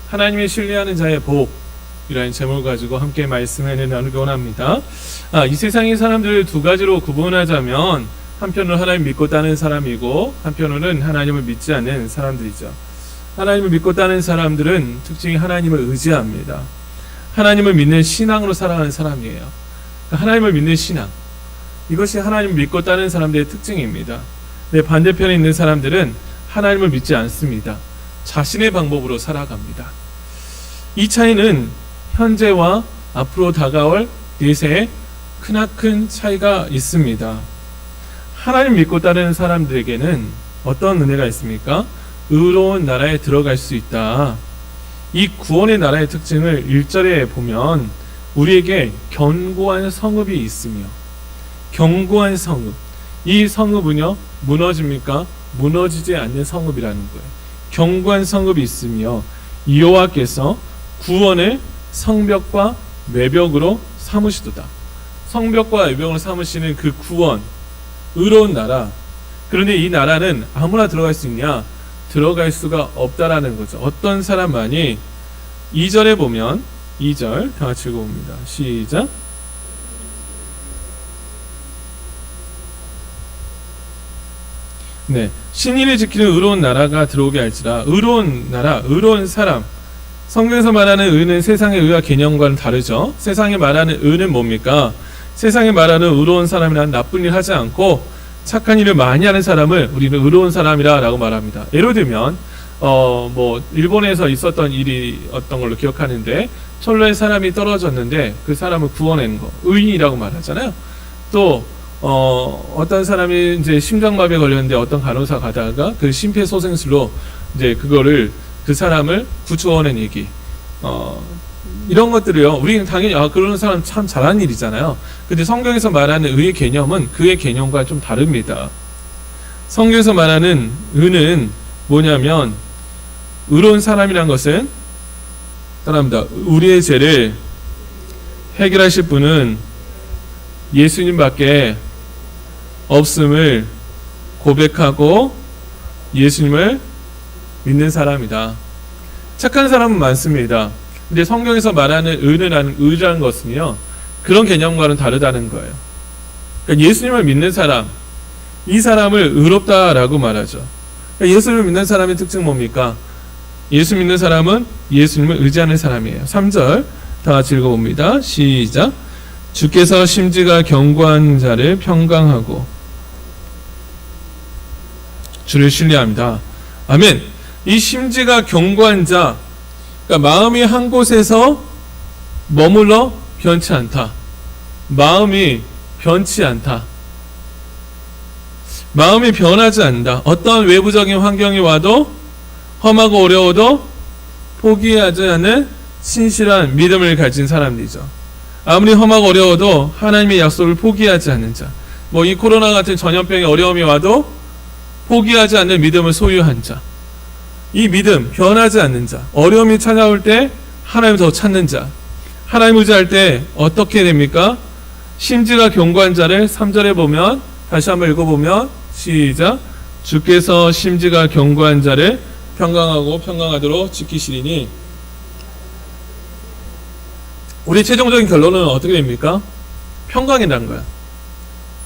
하나님의 신뢰하는 자의 복이라는 제목을 가지고 함께 말씀을 나누기 원합니다. 이 세상의 사람들을 두 가지로 구분하자면 한편으로 하나님 믿고 따는 사람이고 한편으로는 하나님을 믿지 않는 사람들이죠. 하나님을 믿고 따는 사람들은 특징이 하나님을 의지합니다. 하나님을 믿는 신앙으로 살아가는 사람이에요. 하나님을 믿는 신앙, 이것이 하나님을 믿고 따는 사람들의 특징입니다. 내 반대편에 있는 사람들은 하나님을 믿지 않습니다. 자신의 방법으로 살아갑니다. 이 차이는 현재와 앞으로 다가올 예세에 크나큰 차이가 있습니다. 하나님 믿고 따르는 사람들에게는 어떤 은혜가 있습니까? 의로운 나라에 들어갈 수 있다. 이 구원의 나라의 특징을 1절에 보면 우리에게 견고한 성읍이 있으며, 견고한 성읍, 이 성읍은요 무너집니까? 무너지지 않는 성읍이라는 거예요. 견고한 성읍이 있으며 여호와께서 구원을 성벽과 외벽으로 삼으시도다. 성벽과 외벽으로 삼으시는 그 구원, 의로운 나라. 그런데 이 나라는 아무나 들어갈 수 있냐? 들어갈 수가 없다라는 거죠. 어떤 사람만이 2절에 보면 2절 다 같이 읽어봅니다. 시작. 네, 신의를 지키는 의로운 나라가 들어오게 할지라. 의로운 나라, 의로운 사람. 성경에서 말하는 의는 세상의 의와 개념과는 다르죠. 세상에 말하는 의는 뭡니까? 세상에 말하는 의로운 사람이란 나쁜 일 하지 않고 착한 일을 많이 하는 사람을 우리는 의로운 사람이라 라고 말합니다. 예를 들면 일본에서 있었던 일이 어떤 걸로 기억하는데, 철로에 사람이 떨어졌는데 그 사람을 구원한 거, 의인이라고 말하잖아요. 또 어떤 사람이 이제 심장마비에 걸렸는데 어떤 간호사 가다가 그 심폐소생술로 이제 그 사람을 구출해낸 얘기. 이런 것들을요, 우리는 당연히 그런 사람 참 잘하는 일이잖아요. 근데 성경에서 말하는 의의 개념은 그의 개념과 좀 다릅니다. 성경에서 말하는 의는 뭐냐면, 의로운 사람이란 것은 따라합니다. 우리의 죄를 해결하실 분은 예수님밖에 없음을 고백하고 예수님을 믿는 사람이다. 착한 사람은 많습니다. 근데 성경에서 말하는 의라는 것은요, 그런 개념과는 다르다는 거예요. 그러니까 예수님을 믿는 사람, 이 사람을 의롭다라고 말하죠. 그러니까 예수님을 믿는 사람의 특징은 뭡니까? 예수 믿는 사람은 예수님을 의지하는 사람이에요. 3절 다 같이 읽어봅니다. 시작. 주께서 심지가 견고한 자를 평강하고 주를 신뢰합니다. 아멘. 이 심지가 견고한 자, 그러니까 마음이 한 곳에서 머물러 변치 않다. 마음이 변치 않다. 마음이 변하지 않는다. 어떤 외부적인 환경이 와도, 험하고 어려워도 포기하지 않는 신실한 믿음을 가진 사람들이죠. 아무리 험하고 어려워도 하나님의 약속을 포기하지 않는 자. 이 코로나 같은 전염병의 어려움이 와도 포기하지 않는 믿음을 소유한 자. 이 믿음, 변하지 않는 자. 어려움이 찾아올 때 하나님을 더 찾는 자. 하나님 의지할 때 어떻게 됩니까? 심지가 견고한 자를 3절에 보면, 다시 한번 읽어보면 시작. 주께서 심지가 견고한 자를 평강하고 평강하도록 지키시리니. 우리 최종적인 결론은 어떻게 됩니까? 평강이라는 거야.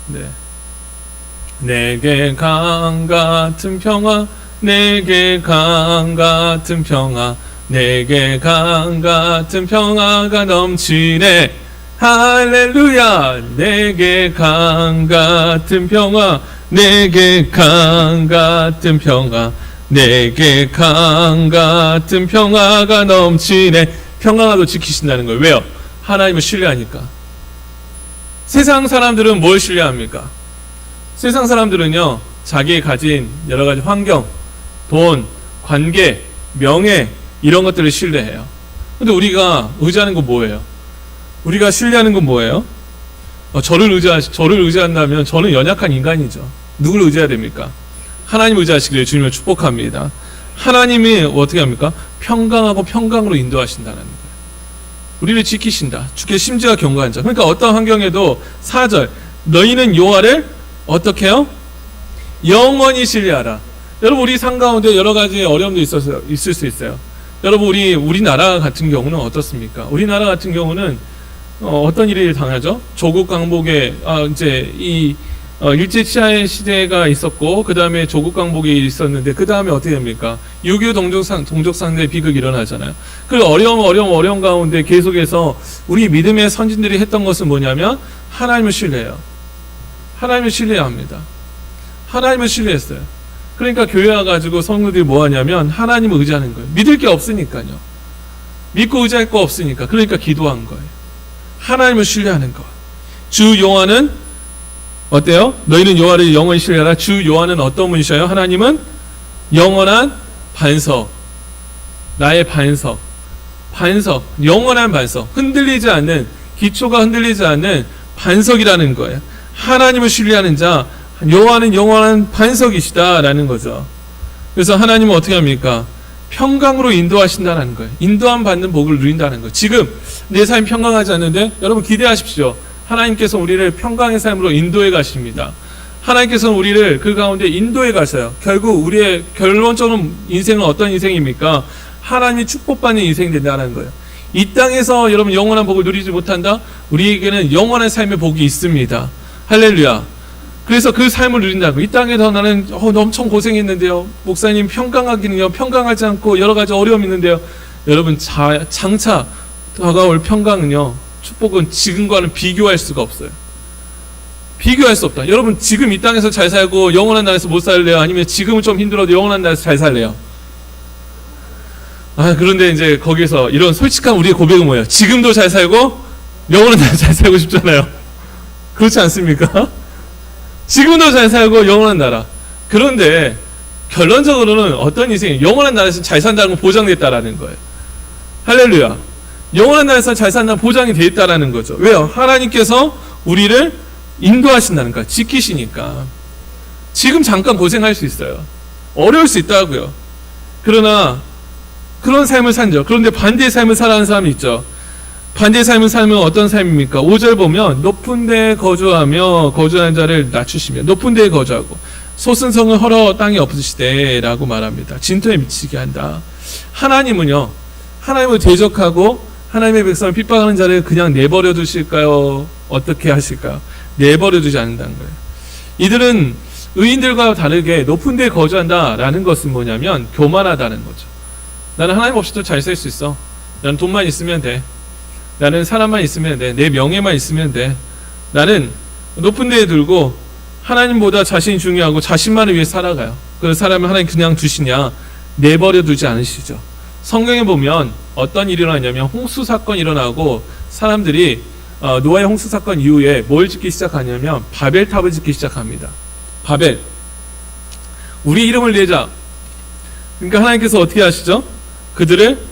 네. 내게 강 같은 평화, 내게 강 같은 평화, 내게 강 같은 평화가 넘치네. 할렐루야. 내게 강 같은 평화, 내게 강 같은 평화, 내게 강 같은 평화가 넘치네. 평강하도 지키신다는 거예요. 왜요? 하나님을 신뢰하니까. 세상 사람들은 뭘 신뢰합니까? 세상 사람들은요, 자기의 가진 여러 가지 환경, 돈, 관계, 명예, 이런 것들을 신뢰해요. 근데 우리가 의지하는 건 뭐예요? 우리가 신뢰하는 건 뭐예요? 저를 의지한다면 저는 연약한 인간이죠. 누구를 의지해야 됩니까? 하나님 의지하시기를 주님을 축복합니다. 하나님이 어떻게 합니까? 평강하고 평강으로 인도하신다는 거예요. 우리를 지키신다. 주께 심지가 견고한 자. 그러니까 어떤 환경에도 4절, 너희는 여호와를 어떻게 해요? 영원히 신뢰하라. 여러분, 우리 삶 가운데 여러 가지 어려움도 있을 수 있어요. 여러분 우리나라 같은 경우는 어떻습니까? 우리나라 같은 경우는 어떤 일이 당하죠? 조국 강복에 이제 일제 치하의 시대가 있었고 그 다음에 조국 강복이 있었는데 그 다음에 어떻게 됩니까? 6.25 동족 상대 비극이 일어나잖아요. 그 어려움 가운데 계속해서 우리 믿음의 선진들이 했던 것은 뭐냐면 하나님을 신뢰해요. 하나님을 신뢰해야 합니다. 하나님을 신뢰했어요. 그러니까 교회 와가지고 성도들이 뭐 하냐면 하나님을 의지하는 거예요. 믿을 게 없으니까요. 믿고 의지할 거 없으니까. 그러니까 기도한 거예요. 하나님을 신뢰하는 것. 주 여호와는 어때요? 너희는 여호와를 영원히 신뢰하라. 주 여호와는 어떤 분이셔요? 하나님은 영원한 반석. 나의 반석. 영원한 반석. 흔들리지 않는, 기초가 흔들리지 않는 반석이라는 거예요. 하나님을 신뢰하는 자, 여호와는 영원한 반석이시다라는 거죠. 그래서 하나님은 어떻게 합니까? 평강으로 인도하신다는 거예요. 인도함 받는 복을 누린다는 거예요. 지금 내 삶이 평강하지 않는데 여러분 기대하십시오. 하나님께서 우리를 평강의 삶으로 인도해 가십니다. 하나님께서는 우리를 그 가운데 인도해 가셔요. 결국 우리의 결론적으로 인생은 어떤 인생입니까? 하나님이 축복받는 인생이 된다는 거예요. 이 땅에서 여러분 영원한 복을 누리지 못한다? 우리에게는 영원한 삶의 복이 있습니다. 할렐루야. 그래서 그 삶을 누린다고. 이 땅에서 나는 엄청 고생했는데요. 목사님 평강하기는요. 평강하지 않고 여러 가지 어려움이 있는데요. 여러분 장차 다가올 평강은요. 축복은 지금과는 비교할 수가 없어요. 비교할 수 없다. 여러분 지금 이 땅에서 잘 살고 영원한 나라에서 못 살래요? 아니면 지금은 좀 힘들어도 영원한 나라에서 잘 살래요? 그런데 이제 거기서 이런 솔직한 우리의 고백은 뭐예요? 지금도 잘 살고 영원한 나라에서 잘 살고 싶잖아요. 그렇지 않습니까? 지금도 잘 살고 영원한 나라. 그런데 결론적으로는 어떤 인생이 영원한 나라에서 잘 산다는 건 보장됐다라는 거예요. 할렐루야. 영원한 나라에서 잘 산다는 보장이 돼 있다라는 거죠. 왜요? 하나님께서 우리를 인도하신다는 거야. 지키시니까. 지금 잠깐 고생할 수 있어요. 어려울 수 있다고요. 그러나 그런 삶을 산죠. 그런데 반대의 삶을 살아가는 사람이 있죠. 반대의 삶을 살면 어떤 삶입니까? 5절 보면 높은 데에 거주하며 거주하는 자를 낮추시며 높은 데에 거주하고 소승성을 헐어 땅에 엎으시되 라고 말합니다. 진토에 미치게 한다. 하나님은요, 하나님을 대적하고 하나님의 백성을 핍박하는 자를 그냥 내버려 두실까요? 어떻게 하실까요? 내버려 두지 않는다는 거예요. 이들은 의인들과 다르게 높은 데에 거주한다라는 것은 뭐냐면 교만하다는 거죠. 나는 하나님 없이도 잘 살 수 있어. 나는 돈만 있으면 돼. 나는 사람만 있으면 돼. 내 명예만 있으면 돼. 나는 높은 데에 들고 하나님보다 자신이 중요하고 자신만을 위해 살아가요. 그 사람을 하나님 그냥 두시냐? 내버려 두지 않으시죠. 성경에 보면 어떤 일이 일어나냐면 홍수 사건이 일어나고 사람들이 노아의 홍수 사건 이후에 뭘 짓기 시작하냐면 바벨탑을 짓기 시작합니다. 바벨. 우리 이름을 내자. 그러니까 하나님께서 어떻게 하시죠? 그들을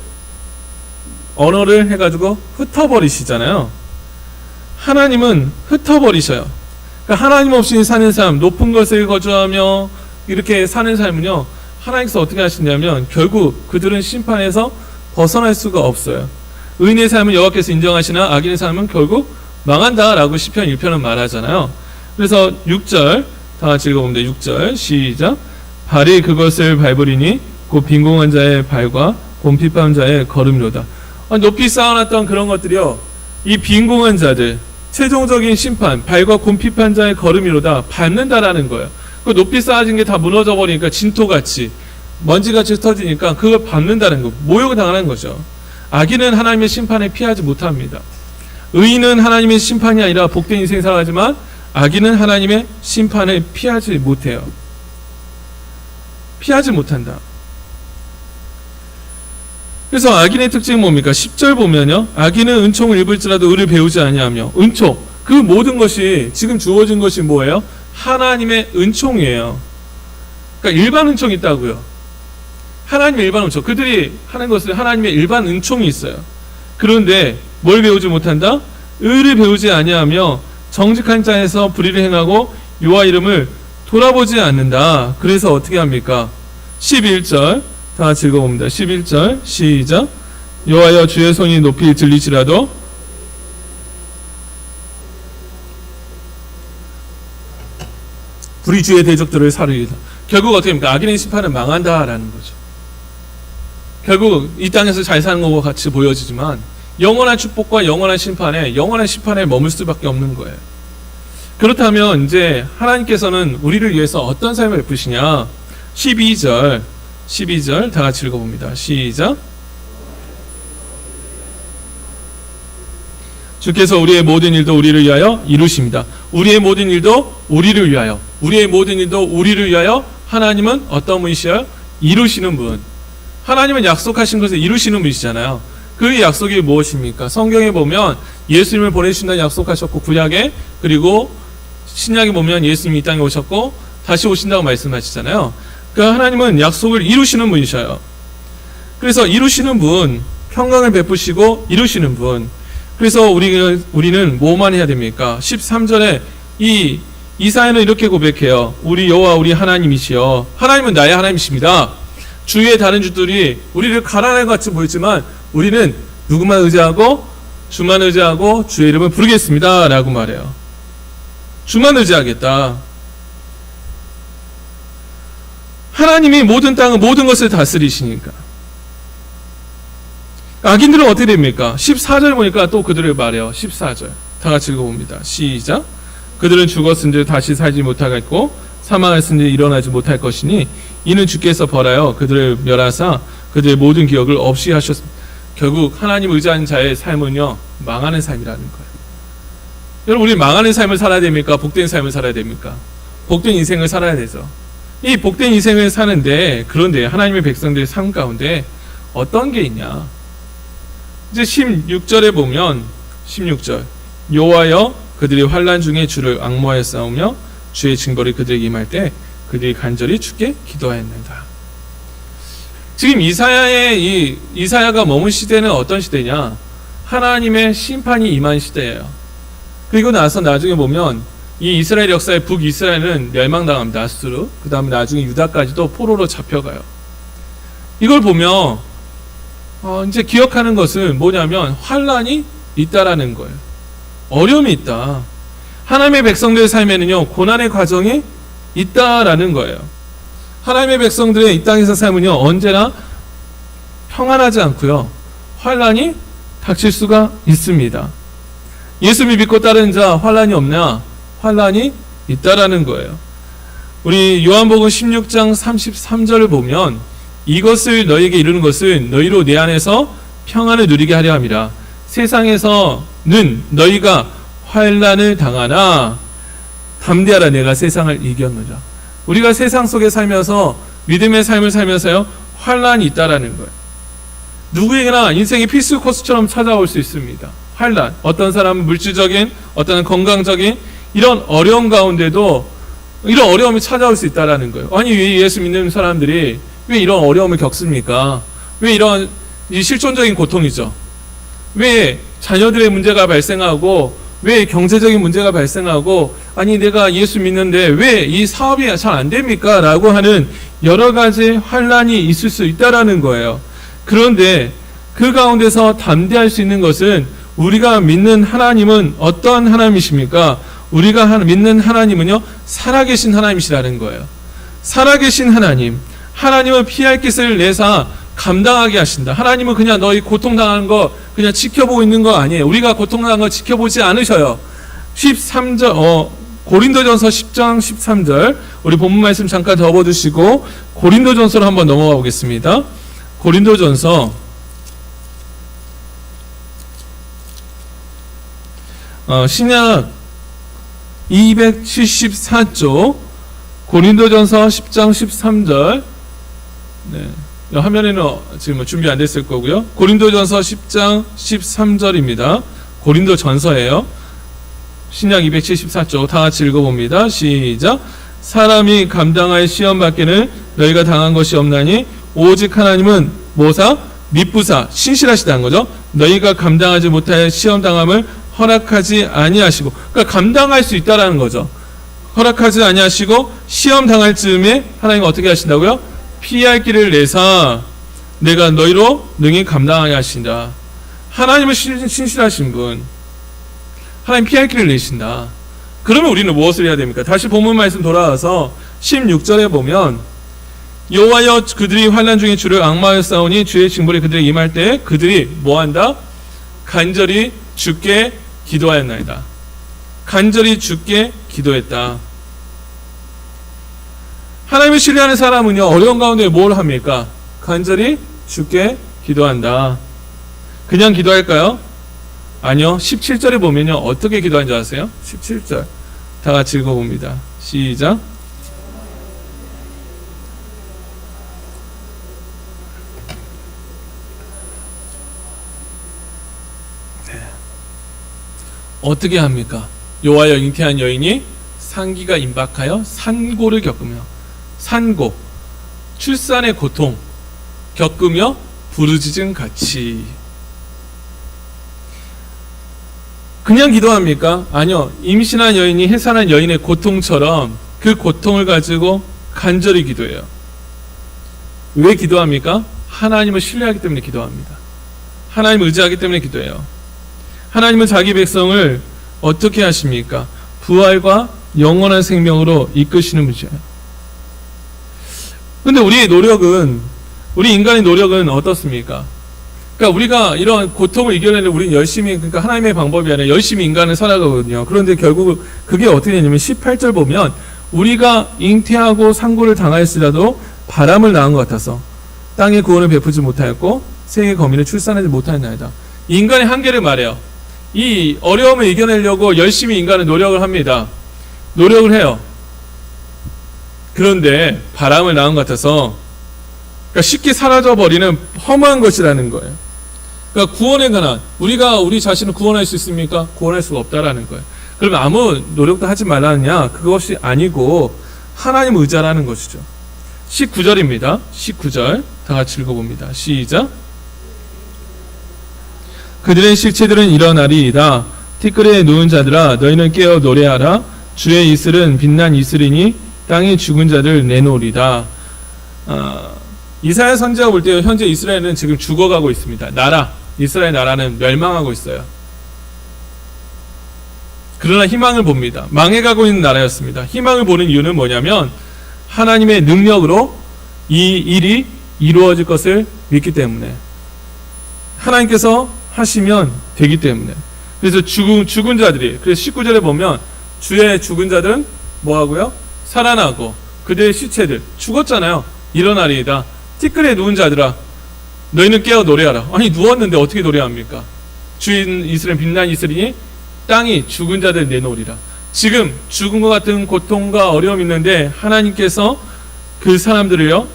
언어를 해가지고 흩어버리시잖아요. 하나님은 흩어버리셔요. 그러니까 하나님 없이 사는 삶, 높은 것을 거주하며 이렇게 사는 삶은요, 하나님께서 어떻게 하시냐면 결국 그들은 심판에서 벗어날 수가 없어요. 의인의 삶은 여호와께서 인정하시나 악인의 삶은 결국 망한다라고 시편 1편은 말하잖아요. 그래서 6절 다 같이 읽어봅니다. 6절 시작. 발이 그것을 밟으리니 곧 빈궁한 자의 발과 곰핍한 자의 걸음이로다. 높이 쌓아놨던 그런 것들이요, 이 빈궁한 자들, 최종적인 심판, 발과 곰핍한 자의 걸음이로다 밟는다라는 거예요. 그 높이 쌓아진 게 다 무너져 버리니까 진토같이 먼지같이 흩어지니까 그걸 밟는다는 거, 모욕을 당하는 거죠. 악인은 하나님의 심판에 피하지 못합니다. 의인은 하나님의 심판이 아니라 복된 인생 살아가지만 악인은 하나님의 심판을 피하지 못해요. 피하지 못한다. 그래서 악인의 특징은 뭡니까? 10절 보면요, 악인은 은총을 입을지라도 의를 배우지 아니하며. 은총, 그 모든 것이 지금 주어진 것이 뭐예요? 하나님의 은총이에요. 그러니까 일반 은총이 있다고요. 하나님의 일반 은총, 그들이 하는 것은 하나님의 일반 은총이 있어요. 그런데 뭘 배우지 못한다? 의를 배우지 아니하며 정직한 자에서 불의를 행하고 여호와 이름을 돌아보지 않는다. 그래서 어떻게 합니까? 11절 다 같이 읽어봅니다. 11절 시작. 여호와여 주의 손이 높이 들리지라도 불의 주의 대적들을 사르리다. 결국 어떻게 합니까? 악인의 심판은 망한다라는 거죠. 결국 이 땅에서 잘 사는 것과 같이 보여지지만 영원한 축복과 영원한 심판에 머물 수밖에 없는 거예요. 그렇다면 이제 하나님께서는 우리를 위해서 어떤 삶을 베푸시냐? 12절 다 같이 읽어봅니다. 시작. 주께서 우리의 모든 일도 우리를 위하여 이루십니다. 우리의 모든 일도 우리를 위하여, 하나님은 어떤 분이시요? 이루시는 분. 하나님은 약속하신 것을 이루시는 분이시잖아요. 그 약속이 무엇입니까? 성경에 보면 예수님을 보내주신다는 약속하셨고, 구약에, 그리고 신약에 보면 예수님이 이 땅에 오셨고 다시 오신다고 말씀하시잖아요. 그러니까 하나님은 약속을 이루시는 분이셔요. 그래서 이루시는 분, 평강을 베푸시고 이루시는 분. 그래서 우리는 뭐만 해야 됩니까? 13절에 이사야는 이렇게 고백해요. 우리 여호와 우리 하나님이시여. 하나님은 나의 하나님이십니다. 주위의 다른 주들이 우리를 가난한 것 같이 보이지만 우리는 누구만 의지하고? 주만 의지하고 주의 이름을 부르겠습니다 라고 말해요. 주만 의지하겠다. 하나님이 모든 땅을, 모든 것을 다스리시니까. 악인들은 어떻게 됩니까? 14절 보니까 또 그들을 말해요. 14절 다 같이 읽어봅니다. 시작. 그들은 죽었은지 다시 살지 못하겠고 사망했은지 일어나지 못할 것이니 이는 주께서 벌하여 그들을 멸하사 그들의 모든 기억을 없이 하셨습니다. 결국 하나님 의지하는 자의 삶은요, 망하는 삶이라는 거예요. 여러분, 우리 망하는 삶을 살아야 됩니까? 복된 삶을 살아야 됩니까? 복된 인생을 살아야 되죠. 이 복된 인생을 사는데, 그런데 하나님의 백성들의 삶 가운데 어떤 게 있냐? 이제 16절에 보면 16절 여호와여 그들이 환난 중에 주를 앙모하여 싸우며 주의 징벌이 그들에게 임할 때 그들이 간절히 주께 기도하였는다. 지금 이사야가 머문 시대는 어떤 시대냐? 하나님의 심판이 임한 시대예요. 그리고 나서 나중에 보면 이 이스라엘 역사의 북이스라엘은 멸망당합니다. 아수르. 그 다음에 나중에 유다까지도 포로로 잡혀가요. 이걸 보면 이제 기억하는 것은 뭐냐면 환난이 있다라는 거예요. 어려움이 있다. 하나님의 백성들의 삶에는요, 고난의 과정이 있다라는 거예요. 하나님의 백성들의 이 땅에서 삶은요, 언제나 평안하지 않고요, 환난이 닥칠 수가 있습니다. 예수를 믿고 따르는 자 환난이 없냐? 환난이 있다라는 거예요. 우리 요한복음 16장 33절을 보면 이것을 너희에게 이루는 것은 너희로 내 안에서 평안을 누리게 하려 함이라. 세상에서는 너희가 환난을 당하나 담대하라, 내가 세상을 이겼노라. 우리가 세상 속에 살면서 믿음의 삶을 살면서요, 환난이 있다라는 거예요. 누구에게나 인생의 필수 코스처럼 찾아올 수 있습니다. 환난. 어떤 사람은 물질적인, 어떤 건강적인 이런 어려움 가운데도 이런 어려움이 찾아올 수 있다라는 거예요. 아니, 왜 예수 믿는 사람들이 왜 이런 어려움을 겪습니까? 왜 이런 실존적인 고통이죠? 왜 자녀들의 문제가 발생하고, 왜 경제적인 문제가 발생하고, 아니 내가 예수 믿는데 왜 이 사업이 잘 안 됩니까? 라고 하는 여러 가지 환난이 있을 수 있다라는 거예요. 그런데 그 가운데서 담대할 수 있는 것은 우리가 믿는 하나님은 어떤 하나님이십니까? 우리가 믿는 하나님은요, 살아계신 하나님이시라는 거예요. 살아계신 하나님. 하나님은 피할 것을 내사 감당하게 하신다. 하나님은 그냥 너희 고통당하는 거 그냥 지켜보고 있는 거 아니에요. 우리가 고통당하는 거 지켜보지 않으셔요. 13절, 고린도전서 10장 13절, 우리 본문 말씀 잠깐 접어두시고 고린도전서로 한번 넘어가 보겠습니다. 고린도전서 신약 274쪽 고린도전서 10장 13절. 네, 화면에는 지금 준비 안 됐을 거고요. 고린도전서 10장 13절입니다. 고린도전서예요. 신약 274쪽 다 같이 읽어봅니다. 시작. 사람이 감당할 시험 밖에는 너희가 당한 것이 없나니 오직 하나님은 뭐사? 미쁘사 신실하시다는 거죠. 너희가 감당하지 못할 시험 당함을 허락하지 아니하시고, 그러니까 감당할 수 있다라는 거죠. 허락하지 아니하시고 시험 당할 즈음에 하나님은 어떻게 하신다고요? 피할 길을 내사 내가 너희로 능히 감당하게 하신다. 하나님은 신실하신 분. 하나님 피할 길을 내신다. 그러면 우리는 무엇을 해야 됩니까? 다시 본문 말씀 돌아와서 16절에 보면 여호와여 그들이 환난 중에 주를 앙마하여 싸우니 주의 징벌이 그들에게 임할 때 그들이 뭐한다? 간절히 주께 기도하였나이다. 간절히 주께 기도했다. 하나님을 신뢰하는 사람은요, 어려운 가운데 뭘 합니까? 간절히 주께 기도한다. 그냥 기도할까요? 아니요. 17절에 보면요, 어떻게 기도한 줄 아세요? 17절 다 같이 읽어봅니다. 시작. 어떻게 합니까? 여호와여 잉태한 여인이 상기가 임박하여 산고를 겪으며, 산고, 출산의 고통 겪으며 부르짖은 같이. 그냥 기도합니까? 아니요. 임신한 여인이 해산한 여인의 고통처럼 그 고통을 가지고 간절히 기도해요. 왜 기도합니까? 하나님을 신뢰하기 때문에 기도합니다. 하나님을 의지하기 때문에 기도해요. 하나님은 자기 백성을 어떻게 하십니까? 부활과 영원한 생명으로 이끄시는 분이에요. 근데 우리 인간의 노력은 어떻습니까? 그러니까 우리가 이런 고통을 이겨내는 우리는 열심히, 그러니까 하나님의 방법이 아니라 열심히 인간을 살아가거든요. 그런데 결국 그게 어떻게 되냐면 18절 보면 우리가 잉태하고 상고를 당하였으라도 바람을 낳은 것 같아서 땅의 구원을 베푸지 못하였고 생의 거민을 출산하지 못하였나이다. 인간의 한계를 말해요. 이 어려움을 이겨내려고 열심히 인간은 노력을 합니다. 노력을 해요. 그런데 바람을 낳은 것 같아서, 그러니까 쉽게 사라져버리는 허무한 것이라는 거예요. 그러니까 구원에 관한, 우리가 우리 자신을 구원할 수 있습니까? 구원할 수가 없다라는 거예요. 그러면 아무 노력도 하지 말라느냐? 그것이 아니고 하나님을 의지하라는 것이죠. 19절입니다. 19절 다 같이 읽어봅니다. 시작. 그들의 실체들은 일어나리이다. 티끌에 누운 자들아 너희는 깨어 노래하라. 주의 이슬은 빛난 이슬이니 땅에 죽은 자를 내놓으리다. 이사야 선지자가 볼 때 현재 이스라엘은 지금 죽어가고 있습니다. 이스라엘 나라는 멸망하고 있어요. 그러나 희망을 봅니다. 망해가고 있는 나라였습니다. 희망을 보는 이유는 뭐냐면 하나님의 능력으로 이 일이 이루어질 것을 믿기 때문에, 하나님께서 하시면 되기 때문에. 그래서 죽은 자들이, 그래서 19절에 보면 주의 죽은 자들은 뭐하고요? 살아나고 그들의 시체들, 죽었잖아요. 일어나리이다. 티끌에 누운 자들아 너희는 깨어 노래하라. 아니 누웠는데 어떻게 노래합니까? 주인 이스라엘 빛난 이스라엘이 땅이 죽은 자들 내놓으리라. 지금 죽은 것 같은 고통과 어려움이 있는데 하나님께서 그 사람들을요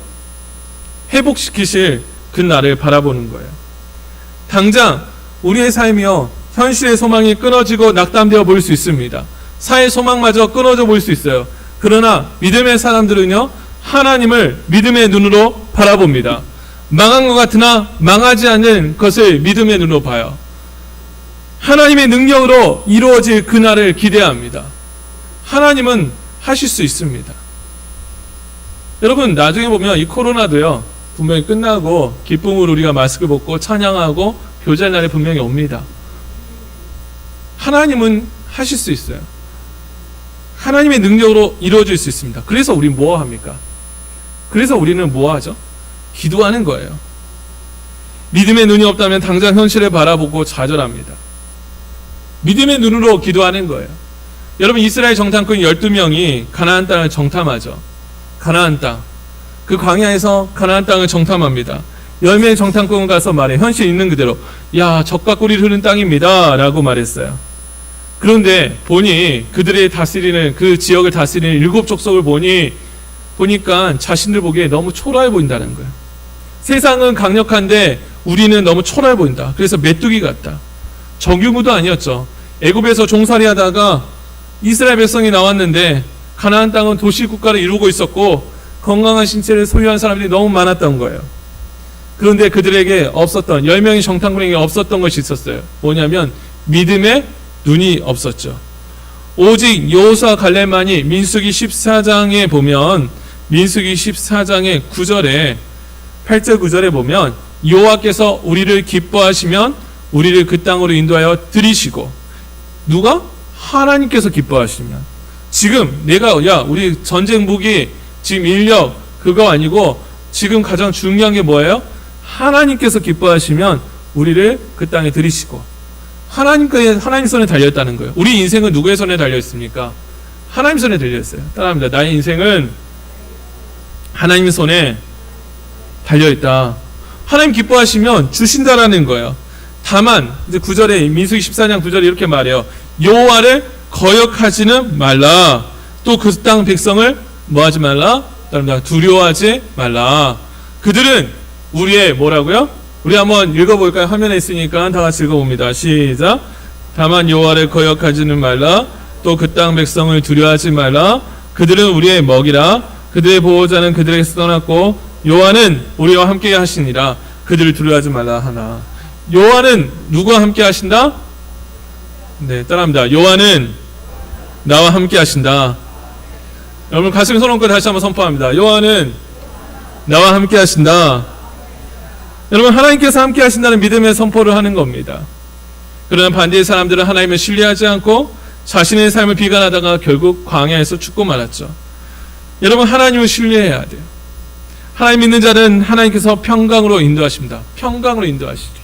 회복시키실 그 날을 바라보는 거예요. 당장 우리의 삶이요 현실의 소망이 끊어지고 낙담되어 보일 수 있습니다. 사회 소망마저 끊어져 보일 수 있어요. 그러나 믿음의 사람들은요 하나님을 믿음의 눈으로 바라봅니다. 망한 것 같으나 망하지 않는 것을 믿음의 눈으로 봐요. 하나님의 능력으로 이루어질 그날을 기대합니다. 하나님은 하실 수 있습니다. 여러분 나중에 보면 이 코로나도요 분명히 끝나고 기쁨으로 우리가 마스크 벗고 찬양하고 교제할 날이 분명히 옵니다. 하나님은 하실 수 있어요. 하나님의 능력으로 이루어질 수 있습니다. 그래서 우리 뭐 합니까? 그래서 우리는 뭐 하죠? 기도하는 거예요. 믿음의 눈이 없다면 당장 현실을 바라보고 좌절합니다. 믿음의 눈으로 기도하는 거예요. 여러분 이스라엘 정탐꾼 12명이 가나안 땅을 정탐하죠. 가나안 땅. 그 광야에서 가나안 땅을 정탐합니다. 10명의 정탐꾼 가서 말해 현실 있는 그대로 야 적과 꿀이 흐르는 땅입니다 라고 말했어요. 그런데 보니 그들의 다스리는 그 지역을 다스리는 7 족속을 보니까 자신들 보기에 너무 초라해 보인다는 거예요. 세상은 강력한데 우리는 너무 초라해 보인다. 그래서 메뚜기 같다. 정규군도 아니었죠. 애굽에서 종살이 하다가 이스라엘 백성이 나왔는데 가나안 땅은 도시 국가를 이루고 있었고 건강한 신체를 소유한 사람들이 너무 많았던 거예요. 그런데 그들에게 없었던 10명의 정탐꾼에게 없었던 것이 있었어요. 뭐냐면 믿음의 눈이 없었죠. 오직 여호수아 갈렙만이 민수기 14장에 보면 민수기 14장의 9절에 8절 9절에 보면 여호와께서 우리를 기뻐하시면 우리를 그 땅으로 인도하여 들이시고 누가? 하나님께서 기뻐하시면 지금 내가 우리 전쟁 무기 지금 인력 그거 아니고 지금 가장 중요한 게 뭐예요? 하나님께서 기뻐하시면 우리를 그 땅에 들이시고 하나님 손에 달려있다는 거예요. 우리 인생은 누구의 손에 달려있습니까? 하나님 손에 달려있어요. 따라합니다. 나의 인생은 하나님 손에 달려있다. 하나님 기뻐하시면 주신다라는 거예요. 다만 이제 9절에 민수기 14장 9절에 이렇게 말해요. 여호와를 거역하지는 말라. 또 그 땅 백성을 뭐하지 말라? 두려워하지 말라. 그들은 우리의 뭐라고요? 우리 한번 읽어볼까요? 화면에 있으니까 다 같이 읽어봅니다. 시작. 다만 여호와를 거역하지는 말라. 또 그 땅 백성을 두려워하지 말라. 그들은 우리의 먹이라. 그들의 보호자는 그들에게서 떠났고 여호와는 우리와 함께 하시니라. 그들을 두려워하지 말라 하나. 여호와는 누구와 함께 하신다? 네, 따라합니다. 여호와는 나와 함께 하신다. 여러분 가슴에 손 얹고 다시 한번 선포합니다. 여호와는 나와 함께 하신다. 여러분 하나님께서 함께 하신다는 믿음의 선포를 하는 겁니다. 그러나 반대의 사람들은 하나님을 신뢰하지 않고 자신의 삶을 비관하다가 결국 광야에서 죽고 말았죠. 여러분 하나님을 신뢰해야 돼요. 하나님 믿는 자는 하나님께서 평강으로 인도하십니다. 평강으로 인도하시리.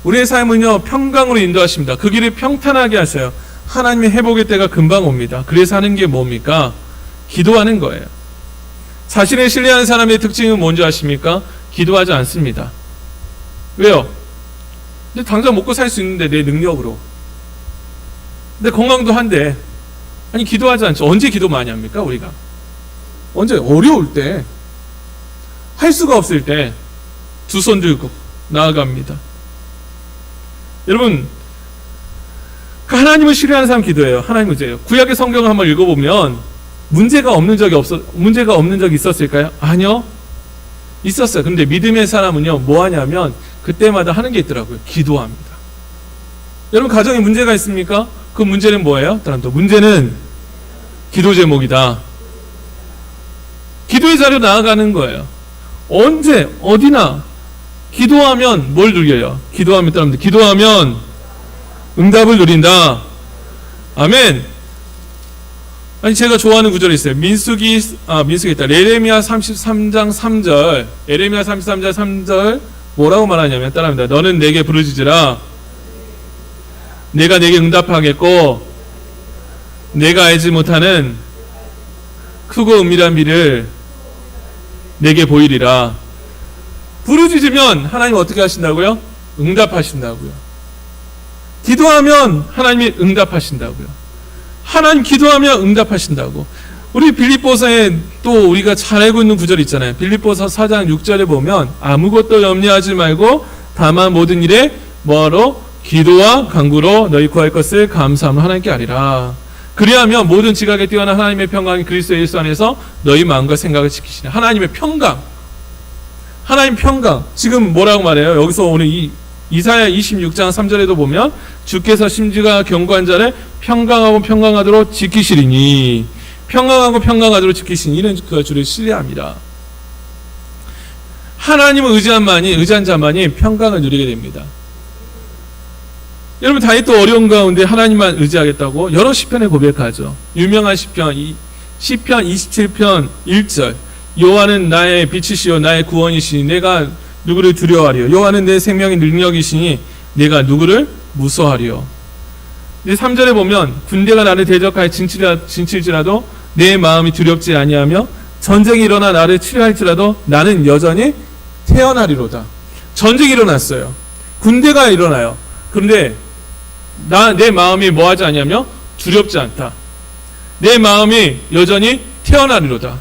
우리의 삶은요 평강으로 인도하십니다. 그 길을 평탄하게 하세요. 하나님의 회복의 때가 금방 옵니다. 그래서 하는 게 뭡니까? 기도하는 거예요. 자신을 신뢰하는 사람의 특징은 뭔지 아십니까? 기도하지 않습니다. 왜요? 근데 당장 먹고 살 수 있는데 내 능력으로. 근데 건강도 한데 아니 기도하지 않죠. 언제 기도 많이 합니까 우리가? 언제? 어려울 때, 할 수가 없을 때 두 손 들고 나아갑니다. 여러분 하나님을 신뢰하는 사람 기도해요. 하나님 의지예요. 구약의 성경을 한번 읽어보면 문제가 없는 적이 있었을까요? 아니요. 있었어요. 근데 믿음의 사람은요 뭐 하냐면 그때마다 하는 게 있더라고요. 기도합니다. 여러분 가정에 문제가 있습니까? 그 문제는 뭐예요? 문제는 기도 제목이다. 기도의 자리로 나아가는 거예요. 언제 어디나 기도하면 뭘 누려요? 기도하면 응답을 누린다. 아멘. 아니 제가 좋아하는 구절이 있어요. 민수기 있다. 에레미야 33장 3절. 에레미야 33장 3절 뭐라고 말하냐면 따라합니다. 너는 내게 부르짖으라. 내가 내게 응답하겠고 내가 알지 못하는 크고 은밀한 비를 내게 보이리라. 부르짖으면 하나님 어떻게 하신다고요? 응답하신다고요. 기도하면 하나님이 응답하신다고요. 하나님 기도하면 응답하신다고. 우리 빌립보서에 또 우리가 잘 알고 있는 구절이 있잖아요. 빌립보서 4장 6절에 보면 아무것도 염려하지 말고 다만 모든 일에 뭐하러? 기도와 간구로 너희 구할 것을 감사함으로 하나님께 아리라. 그리하면 모든 지각에 뛰어난 하나님의 평강이 그리스도 예수 안에서 너희 마음과 생각을 지키시네. 하나님의 평강. 하나님 평강. 지금 뭐라고 말해요? 여기서 오늘 이사야 26장 3절에도 보면 주께서 심지가 견고한 자를 평강하고 평강하도록 지키시리니 평강하고 평강하도록 지키시니 이는 그 주를 신뢰합니다. 하나님을 의지한 자만이 평강을 누리게 됩니다. 여러분 다윗도 어려운 가운데 하나님만 의지하겠다고 여러 시편에 고백하죠. 유명한 시편 27편 1절 여호와는 나의 빛이시요 나의 구원이시니 내가 누구를 두려워하리요. 여호와는 내 생명의 능력이시니 내가 누구를 무서워하리요. 이제 3절에 보면 군대가 나를 대적하여 진칠지라도 내 마음이 두렵지 아니하며 전쟁이 일어나 나를 치료할지라도 나는 여전히 태어나리로다. 전쟁이 일어났어요. 군대가 일어나요. 그런데 내 마음이 뭐하지 않냐며 두렵지 않다. 내 마음이 여전히 태어나리로다.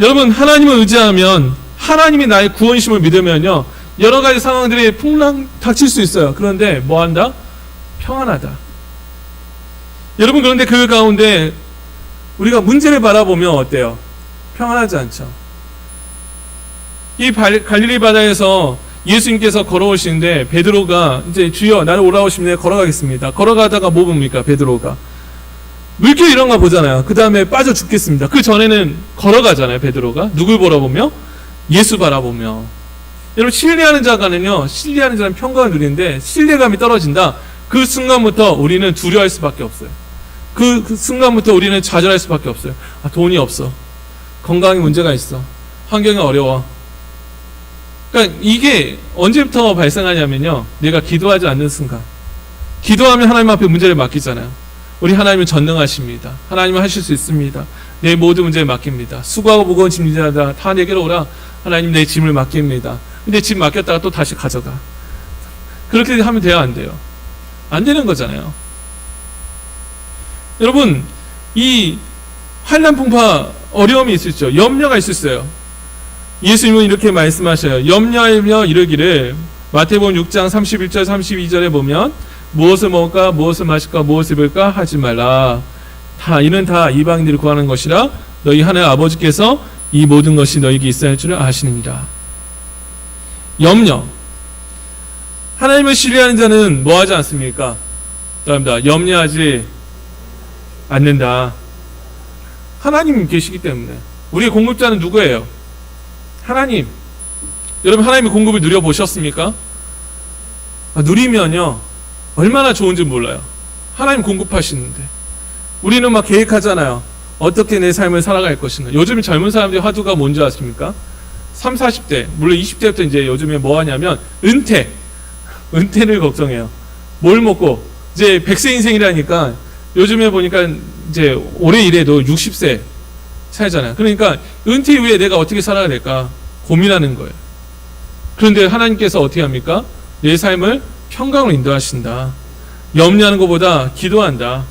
여러분 하나님을 의지하면 하나님이 나의 구원이심을 믿으면요 여러 가지 상황들이 풍랑 닥칠 수 있어요. 그런데 뭐한다? 평안하다. 여러분 그런데 그 가운데 우리가 문제를 바라보면 어때요? 평안하지 않죠. 이 갈릴리 바다에서 예수님께서 걸어오시는데 베드로가 이제 주여 나를 오라오시면 걸어가겠습니다. 걸어가다가 뭐 봅니까? 베드로가 물길 이런 거 보잖아요. 그 다음에 빠져 죽겠습니다. 그 전에는 걸어가잖아요. 베드로가 누굴 바라보며? 예수 바라보며. 여러분 신뢰하는 자는 평강을 누리는데 신뢰감이 떨어진다. 그 순간부터 우리는 두려워할 수밖에 없어요. 그 순간부터 우리는 좌절할 수밖에 없어요. 돈이 없어. 건강에 문제가 있어. 환경이 어려워. 그러니까 이게 언제부터 발생하냐면요, 내가 기도하지 않는 순간. 기도하면 하나님 앞에 문제를 맡기잖아요. 우리 하나님은 전능하십니다. 하나님은 하실 수 있습니다. 내 모든 문제를 맡깁니다. 수고하고 무거운 짐 지는 자다 다 내게로 오라. 하나님 내 짐을 맡깁니다. 근데 짐 맡겼다가 또 다시 가져가. 그렇게 하면 돼요, 안 돼요? 안 되는 거잖아요. 여러분, 이 환난 풍파 어려움이 있으시죠? 염려가 있었어요. 예수님은 이렇게 말씀하셔요. 염려하며 이르기를, 마태복음 6장 31절 32절에 보면 무엇을 먹을까, 무엇을 마실까, 무엇을 입을까 하지 말라. 이는 다 이방인들이 구하는 것이라 너희 하늘 아버지께서 이 모든 것이 너희에게 있어야 할 줄을 아시느니라. 염려. 하나님을 신뢰하는 자는 뭐 하지 않습니까? 따릅니다. 염려하지 않는다. 하나님 계시기 때문에. 우리의 공급자는 누구예요? 하나님. 여러분, 하나님의 공급을 누려보셨습니까? 누리면요, 얼마나 좋은지 몰라요. 하나님 공급하시는데. 우리는 막 계획하잖아요. 어떻게 내 삶을 살아갈 것인가. 요즘 젊은 사람들의 화두가 뭔지 아십니까? 30, 40대, 물론 20대부터 이제 요즘에 뭐 하냐면, 은퇴를 걱정해요. 뭘 먹고, 이제 100세 인생이라니까, 요즘에 보니까 이제 올해 일해도 60세 살잖아요. 그러니까 은퇴 이후에 내가 어떻게 살아야 될까 고민하는 거예요. 그런데 하나님께서 어떻게 합니까? 내 삶을 평강으로 인도하신다. 염려하는 것보다 기도한다.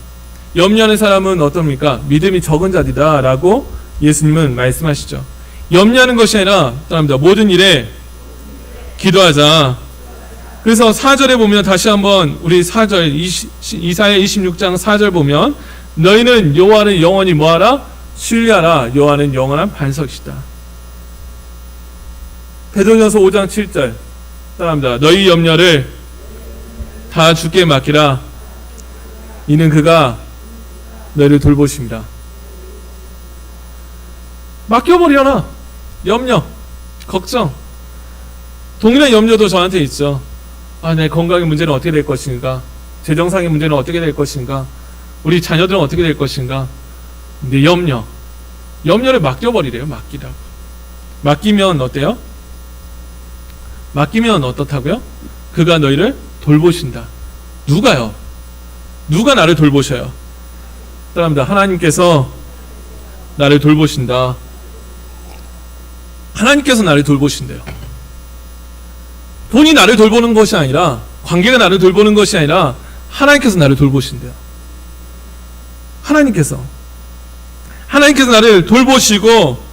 염려하는 사람은 어떻습니까? 믿음이 적은 자들이다 라고 예수님은 말씀하시죠. 염려하는 것이 아니라 따릅니다. 모든 일에 기도하자. 그래서 4절에 보면 다시 한번 우리 4절 이사야 26장 4절 보면 너희는 여호와를 영원히 뭐하라? 신뢰하라. 여호와는 영원한 반석이시다. 베드로전서 5장 7절 따라합니다. 너희 염려를 다 주께 맡기라. 이는 그가 너희를 돌보십니다. 맡겨버려라. 염려, 걱정. 동일한 염려도 저한테 있죠. 내 건강의 문제는 어떻게 될 것인가? 재정상의 문제는 어떻게 될 것인가? 우리 자녀들은 어떻게 될 것인가? 근데 염려를 맡겨버리래요. 맡기라고. 맡기면 어때요? 맡기면 어떻다고요? 그가 너희를 돌보신다. 누가요? 누가 나를 돌보셔요? 따라합니다. 하나님께서 나를 돌보신다. 하나님께서 나를 돌보신대요. 돈이 나를 돌보는 것이 아니라, 관계가 나를 돌보는 것이 아니라 하나님께서 나를 돌보신대요. 하나님께서 나를 돌보시고,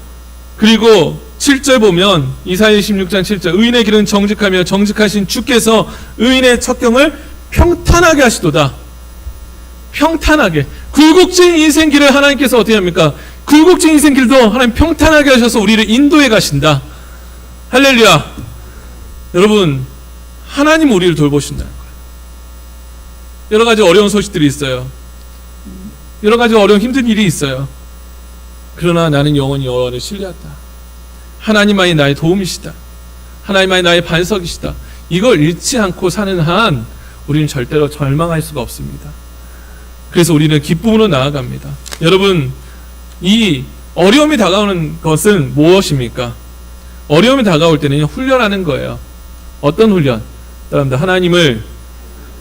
그리고 7절 보면 이사야 26장 7절 의인의 길은 정직하며 정직하신 주께서 의인의 첩경을 평탄하게 하시도다. 평탄하게. 굴곡진 인생길을 하나님께서 어떻게 합니까? 굴곡진 인생길도 하나님 평탄하게 하셔서 우리를 인도해 가신다. 할렐루야. 여러분, 하나님 우리를 돌보신다는 거예요. 여러 가지 어려운 소식들이 있어요. 여러 가지 어려운 힘든 일이 있어요. 그러나 나는 영원히 여호와를 신뢰한다. 하나님만이 나의 도움이시다. 하나님만이 나의 반석이시다. 이걸 잃지 않고 사는 한 우리는 절대로 절망할 수가 없습니다. 그래서 우리는 기쁨으로 나아갑니다. 여러분, 이 어려움이 다가오는 것은 무엇입니까? 어려움이 다가올 때는 훈련하는 거예요. 어떤 훈련? 따라합니다. 하나님을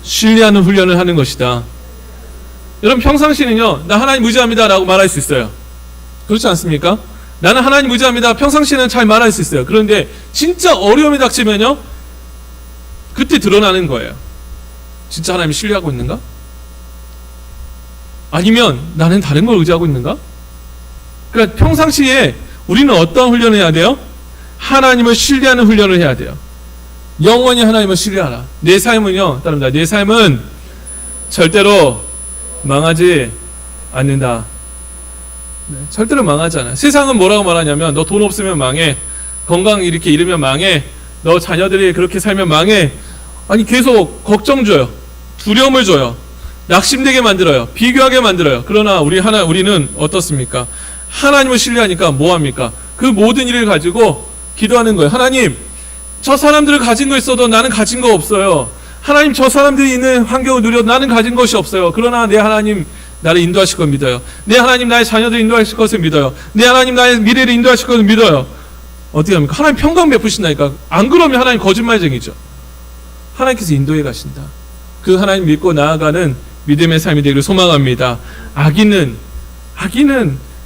신뢰하는 훈련을 하는 것이다. 여러분, 평상시는요, 나 하나님 의지합니다 라고 말할 수 있어요. 그렇지 않습니까? 나는 하나님 의지합니다. 평상시는 잘 말할 수 있어요. 그런데 진짜 어려움이 닥치면요, 그때 드러나는 거예요. 진짜 하나님 신뢰하고 있는가? 아니면 나는 다른 걸 의지하고 있는가? 그러니까 평상시에 우리는 어떤 훈련을 해야 돼요? 하나님을 신뢰하는 훈련을 해야 돼요. 영원히 하나님을 신뢰하라. 내 삶은요, 따릅니다. 내 삶은 절대로 망하지 않는다. 네, 절대로 망하지 않아. 세상은 뭐라고 말하냐면 너 돈 없으면 망해. 건강 이렇게 잃으면 망해. 너 자녀들이 그렇게 살면 망해. 아니, 계속 걱정 줘요. 두려움을 줘요. 낙심되게 만들어요. 비교하게 만들어요. 그러나 우리는 어떻습니까? 하나님을 신뢰하니까 뭐합니까? 그 모든 일을 가지고 기도하는 거예요. 하나님, 저 사람들을 가진 거 있어도 나는 가진 거 없어요. 하나님, 저 사람들이 있는 환경을 누려도 나는 가진 것이 없어요. 그러나 내 하나님 나를 인도하실 걸 믿어요. 내 하나님 나의 자녀들 인도하실 것을 믿어요. 내 하나님 나의 미래를 인도하실 것을 믿어요. 어떻게 합니까? 하나님 평강 베푸신다니까. 안 그러면 하나님 거짓말쟁이죠. 하나님께서 인도해 가신다. 그 하나님 믿고 나아가는 믿음의 삶이 되기를 소망합니다. 악인은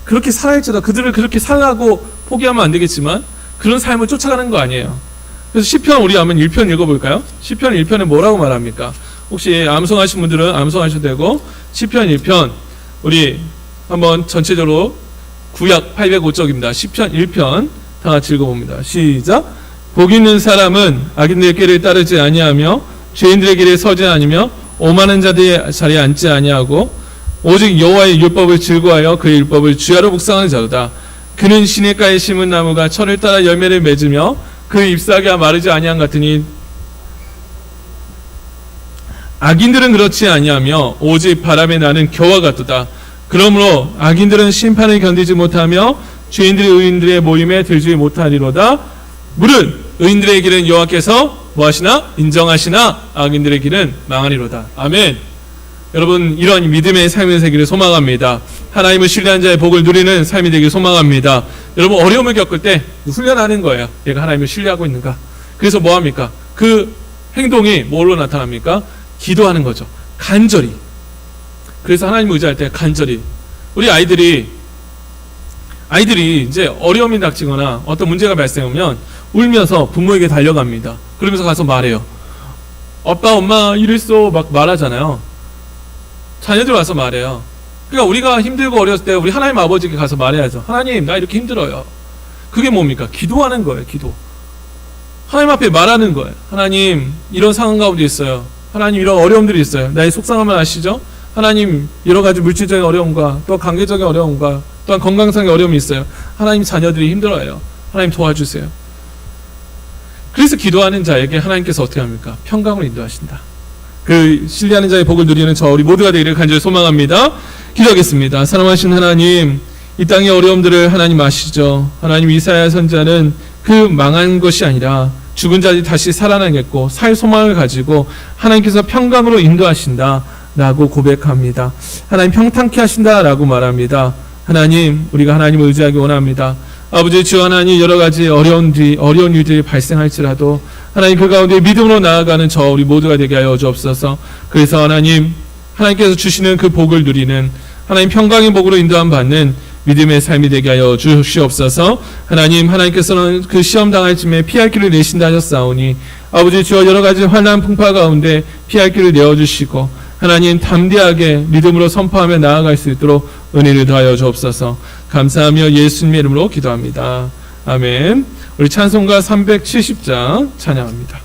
그렇게 살아야지다. 그들을 그렇게 살라고 포기하면 안 되겠지만 그런 삶을 쫓아가는 거 아니에요. 그래서 시편 우리 한번 1편 읽어볼까요? 시편 1편에 뭐라고 말합니까? 혹시 암송하신 분들은 암송하셔도 되고 시편 1편 우리 한번 전체적으로 구약 805쪽입니다. 시편 1편 다 같이 읽어봅니다. 시작. 복 있는 사람은 악인들의 길을 따르지 아니하며 죄인들의 길에 서지 아니며 오만한 자들의 자리에 앉지 아니하고 오직 여호와의 율법을 즐거워하여 그의 율법을 주야로 묵상하는 자로다. 그는 시냇가에 심은 나무가 철을 따라 열매를 맺으며 그 잎사귀가 마르지 아니한 같으니 악인들은 그렇지 아니하며 오직 바람에 나는 겨와 같도다. 그러므로 악인들은 심판을 견디지 못하며 죄인들이 의인들의 모임에 들지 못하리로다. 무릇 의인들의 길은 여호와께서 뭐하시나? 인정하시나? 악인들의 길은 망하리로다. 아멘. 여러분 이런 믿음의 삶의 세기를 소망합니다. 하나님을 신뢰한 자의 복을 누리는 삶이 되길 소망합니다. 여러분 어려움을 겪을 때 훈련하는 거예요. 얘가 하나님을 신뢰하고 있는가? 그래서 뭐합니까? 그 행동이 뭘로 나타납니까? 기도하는 거죠. 간절히. 그래서 하나님을 의지할 때 간절히. 우리 아이들이 이제 어려움이 닥치거나 어떤 문제가 발생하면 울면서 부모에게 달려갑니다. 그러면서 가서 말해요. 아빠 엄마 이랬어 막 말하잖아요. 자녀들 와서 말해요. 그러니까 우리가 힘들고 어렸을 때 우리 하나님 아버지께 가서 말해야죠. 하나님 나 이렇게 힘들어요. 그게 뭡니까? 기도하는 거예요. 기도. 하나님 앞에 말하는 거예요. 하나님 이런 상황 가운데 있어요. 하나님 이런 어려움들이 있어요. 나의 속상함을 아시죠? 하나님 여러 가지 물질적인 어려움과 또 관계적인 어려움과 또한 건강상의 어려움이 있어요. 하나님 자녀들이 힘들어요. 하나님 도와주세요. 그래서 기도하는 자에게 하나님께서 어떻게 합니까? 평강을 인도하신다. 그 신뢰하는 자의 복을 누리는 저 우리 모두가 되기를 간절히 소망합니다. 기도하겠습니다. 사랑하신 하나님, 이 땅의 어려움들을 하나님 아시죠? 하나님 이사야 선지자는 그 망한 것이 아니라 죽은 자들이 다시 살아나겠고 살 소망을 가지고 하나님께서 평강으로 인도하신다 라고 고백합니다. 하나님 평탄케 하신다 라고 말합니다. 하나님 우리가 하나님을 의지하기 원합니다. 아버지 주 하나님 여러 가지 어려운 일들이 발생할지라도 하나님 그 가운데 믿음으로 나아가는 저 우리 모두가 되게 하여 주옵소서. 그래서 하나님께서 주시는 그 복을 누리는 하나님 평강의 복으로 인도함 받는 믿음의 삶이 되게 하여 주시옵소서. 하나님께서는 그 시험 당할 쯤에 피할 길을 내신다 하셨사오니 아버지 주여 여러 가지 환난 풍파 가운데 피할 길을 내어주시고 하나님 담대하게 믿음으로 선포하며 나아갈 수 있도록 은혜를 더하여 주옵소서. 감사하며 예수님의 이름으로 기도합니다. 아멘. 우리 찬송가 370장 찬양합니다.